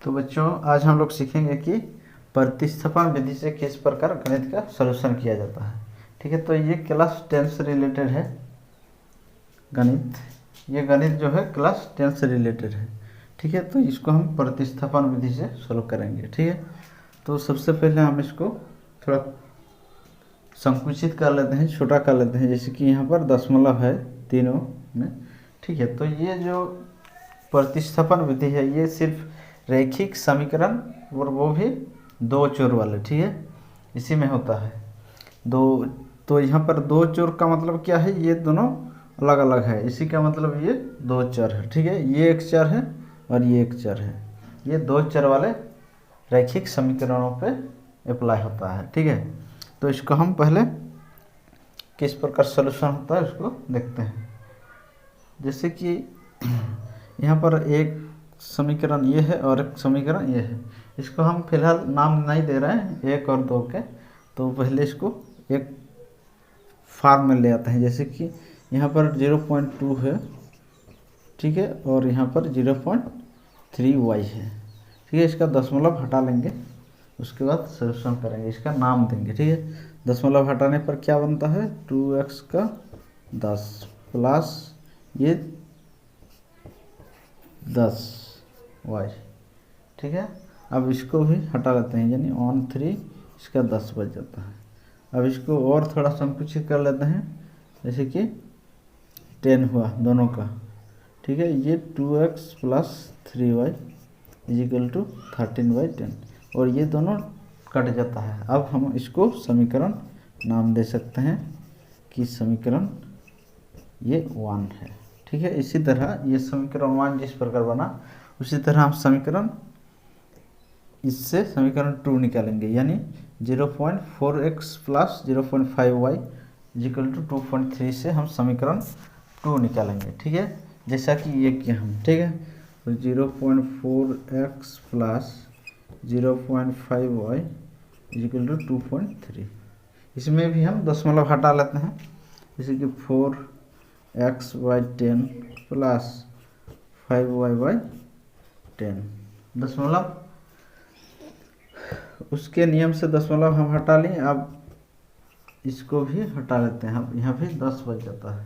तो बच्चों आज हम लोग सीखेंगे कि प्रतिस्थापन विधि से किस प्रकार गणित का सॉल्यूशन किया जाता है। ठीक है, तो ये क्लास 10 से रिलेटेड है गणित। ये गणित जो है क्लास 10 से रिलेटेड है। ठीक है, तो इसको हम प्रतिस्थापन विधि से सॉल्व करेंगे। ठीक है, तो सबसे पहले हम इसको थोड़ा संकुचित कर लेते हैं, छोटा कर लेते हैं। जैसे कि यहाँ पर दशमलव है तीनों में। ठीक है, तो ये जो प्रतिस्थापन विधि है ये सिर्फ रैखिक समीकरण और वो भी दो चर वाले। ठीक है, इसी में होता है दो। तो यहाँ पर दो चर का मतलब क्या है, ये दोनों अलग अलग है, इसी का मतलब ये दो चर है। ठीक है, ये एक चर है और ये एक चर है। ये दो चर वाले रैखिक समीकरणों पे अप्लाई होता है। ठीक है, तो इसको हम पहले किस प्रकार सॉल्यूशन होता है उसको देखते हैं। जैसे कि यहाँ पर एक समीकरण ये है और एक समीकरण ये है। इसको हम फिलहाल नाम नहीं दे रहे हैं एक और दो के, तो पहले इसको एक फॉर्म में ले आते हैं। जैसे कि यहाँ पर 0.2 है, ठीक है, और यहाँ पर 0.3y है। ठीक है, इसका दशमलव हटा लेंगे, उसके बाद सॉल्यूशन करेंगे, इसका नाम देंगे। ठीक है, दशमलव हटाने पर क्या बनता है, 2x का 10 प्लस ये 10y। ठीक है, अब इसको भी हटा लेते हैं, यानी 13 इसका 10 बच जाता है। अब इसको और थोड़ा संकुचित कर लेते हैं, जैसे कि 10 हुआ दोनों का। ठीक है, ये 2x plus 3y is equal to 13/10 और ये दोनों कट जाता है। अब हम इसको समीकरण नाम दे सकते हैं कि समीकरण ये 1 है। ठीक है, इसी तरह ये समीकरण 1 जिस प्रकार बना उसी तरह हम समीकरण इससे समीकरण 2 निकालेंगे, यानी 0.4x plus 0.5y is equal to 2.3 से हम समीकरण 2 निकालेंगे। ठीक है, जैसा कि ये किया हम। ठीक है, तो 0.4x plus 0.5y is equal to 2.3। इसमें भी हम दशमलव हटा लेते हैं, जैसे कि 4x/10 प्लस 5y/10 दशमलव, उसके नियम से दशमलव हम हटा लें। अब इसको भी हटा लेते हैं, हम यहाँ भी 10 बच जाता है।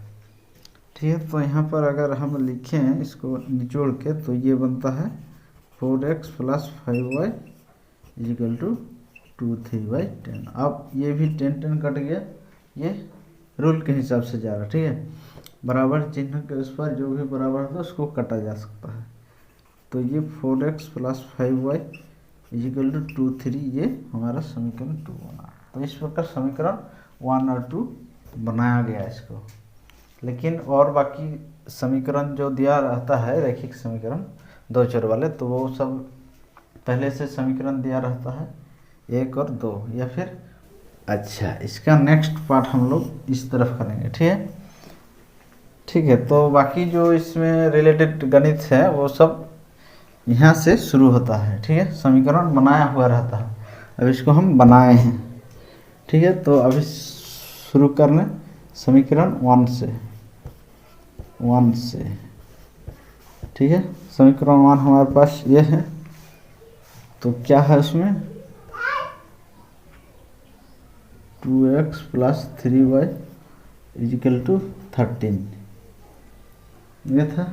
ठीक है, तो यहाँ पर अगर हम लिखें इसको निचोड़ के तो ये बनता है 4x plus 5y is equal to 2/3/10। अब ये भी 10 कट गया, ये रूल के हिसाब से जा रहा। ठीक है, बराबर चिन्ह के उस पर जो भी बराबर होता है उसको काटा जा सकता है। तो ये 4x plus 5y is equal to 2/3, ये हमारा समीकरण 2 बना। तो इस प्रकार समीकरण 1 और 2 बनाया गया इसको। लेकिन और बाकी समीकरण जो दिया रहता है रैखिक समीकरण दो चर वाले, तो वो सब पहले से समीकरण दिया रहता है 1 और 2 या फिर। अच्छा, इसका नेक्स्ट पार्ट हम लोग इस तरफ करेंगे। ठीक है, ठीक है, तो बाकी जो इसमें रिलेटेड गणित है वो सब यहाँ से शुरू होता है। ठीक है, समीकरण बनाया हुआ रहता है, अब इसको हम बनाए हैं। ठीक है, तो अभी शुरू करने समीकरण 1 से। ठीक है, समीकरण 1 हमारे पास ये है। तो क्या है उसमें, 2x plus 3y is equal to 13 ये था।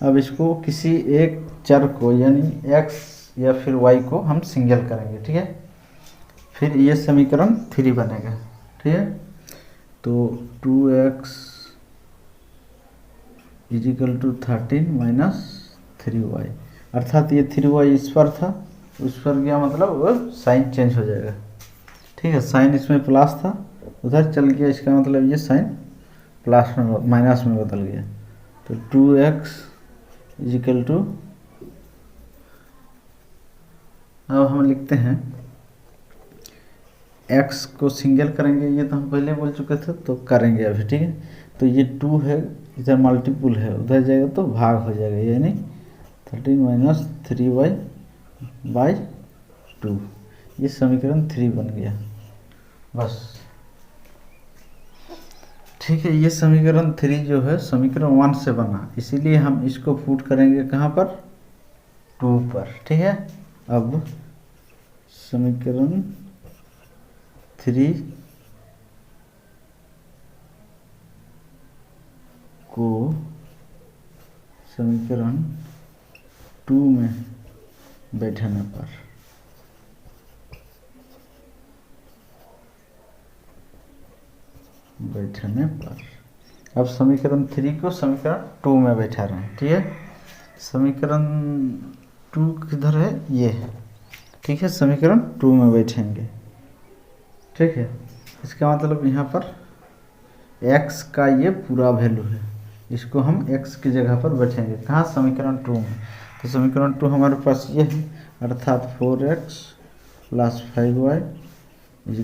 अब इसको किसी एक चर को यानी x या फिर y को हम सिंगल करेंगे। ठीक है, फिर ये समीकरण 3 बनेगा। ठीक है, तो 2x is equal to 13 minus 3y, अर्थात ये 3y इस पर था, उस पर गया, मतलब वो साइन चेंज हो जाएगा। ठीक है, साइन इसमें प्लस था, उधर चल गया, इसका मतलब ये साइन प्लस में माइनस में बदल गया। तो 2x इजिकल टू, अब हम लिखते हैं x को सिंगल करेंगे, ये तो हम पहले बोल चुके थे, तो करेंगे अभी। ठीक है, तो ये 2 है, इधर मल्टीपुल है, उधर जाएगा तो भाग हो जाएगा, यानी 13 माइनस 3y/2, ये समीकरण 3 बन गया बस। ठीक है, ये समीकरण 3 जो है समीकरण 1 से बना, इसीलिए हम इसको पुट करेंगे कहाँ पर, 2 पर। ठीक है, अब समीकरण 3 को समीकरण 2 में बैठाने पर अब समीकरण 3 को समीकरण 2 में बैठा रहे हैं। ठीक है, समीकरण 2 किधर है, ये है। ठीक है, समीकरण 2 में बैठेंगे। ठीक है, इसका मतलब यहाँ पर x का ये पूरा वैल्यू है, इसको हम x की जगह पर बैठेंगे। कहाँ, समीकरण 2 में। तो समीकरण 2 हमारे पास ये है, अर्थात 4x + 5y =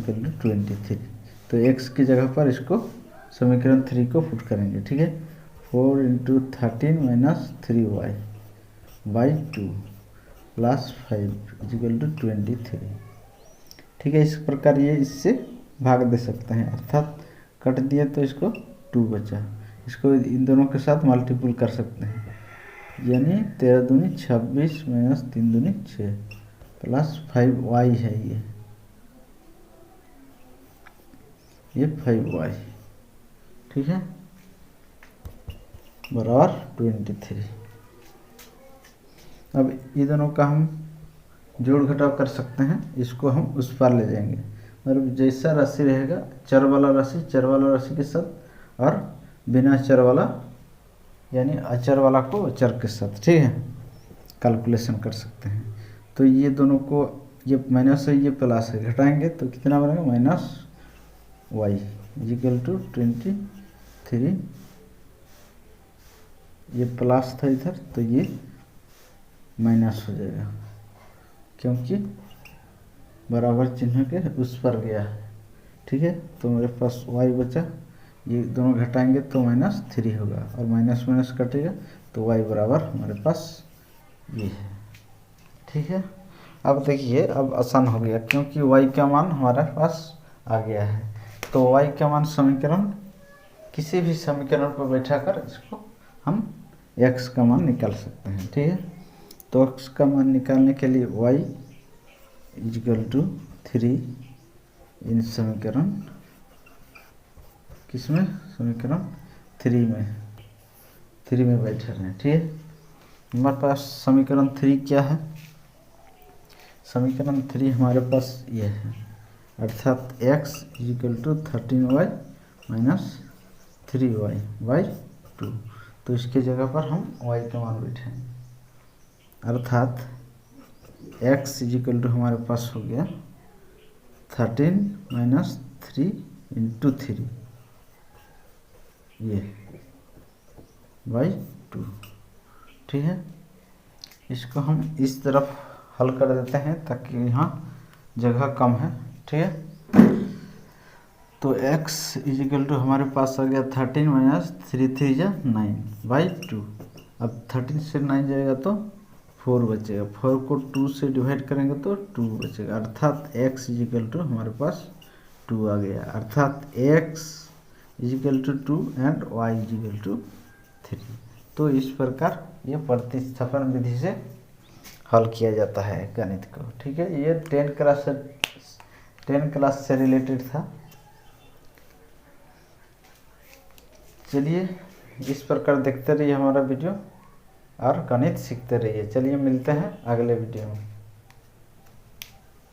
23। तो x की जगह पर इसको समीकरण 3 को पुट करेंगे। ठीक है, 4 × 13 - 3y / 2 + 5 = 23। ठीक है, इस प्रकार ये इससे भाग दे सकते हैं, अर्थात कट दिया तो इसको 2 बचा, इसको इन दोनों के साथ मल्टीपल कर सकते हैं, यानी 13 दूनी 26 - 3 दूनी 6 + 5y है ये 5y। ठीक है, बराबर 23। अब ये दोनों का हम जोड़ घटाव कर सकते हैं, इसको हम उस पार ले जाएंगे। मतलब जैसा राशि रहेगा, चर वाला राशि के साथ, और बिना चर वाला यानी अचर वाला को अचर के साथ। ठीक है, कैलकुलेशन कर सकते हैं। तो ये दोनों को, ये माइनस है ये प्लस है, घटाएंगे तो कितना बनेगा, -y = 23। ये प्लस था इधर, तो ये माइनस हो जाएगा, क्योंकि बराबर चिन्ह के उस पर गया है। ठीक है, तो मेरे पास y बचा, ये दोनों घटाएंगे तो -3 होगा, और माइनस माइनस कटेगा तो y बराबर हमारे पास ये है। ठीक है, अब देखिए, अब आसान हो गया, क्योंकि y का मान हमारे पास आ गया है। तो y का मान समीकरण, किसी भी समीकरण पर बैठाकर इसको हम x का मान निकाल सकते हैं। ठीक है, तो x का मान निकालने के लिए y = 3 इन समीकरण, किसमें, समीकरण 3 में बैठे रहे हैं। ठीक है, हमारे पास समीकरण 3 क्या है, समीकरण 3 हमारे पास ये है, अर्थात x = 13y - 3y / 2। तो इसके जगह पर हम y का मान बैठाएंगे, अर्थात x = हमारे पास हो गया 13 - 3 × 3 ये / 2। ठीक है, इसको हम इस तरफ हल कर देते हैं ताकि यहाँ जगह कम है। ठीक है, तो x = हमारे पास आ गया 13 - 3 3 = 9 / 2। अब 13 से 9 जाएगा तो 4 बचेगा, 4 को 2 से डिवाइड करेंगे तो 2 बचेगा, अर्थात x = हमारे पास 2 आ गया, अर्थात x = 2 एंड y = 3। तो इस प्रकार ये प्रतिस्थापन विधि से हल किया जाता है गणित को। ठीक है, ये 10 क्लास से रिलेटेड था। चलिए, इस प्रकार देखते रहिए हमारा वीडियो और गणित सीखते रहिए। चलिए, मिलते हैं अगले वीडियो में।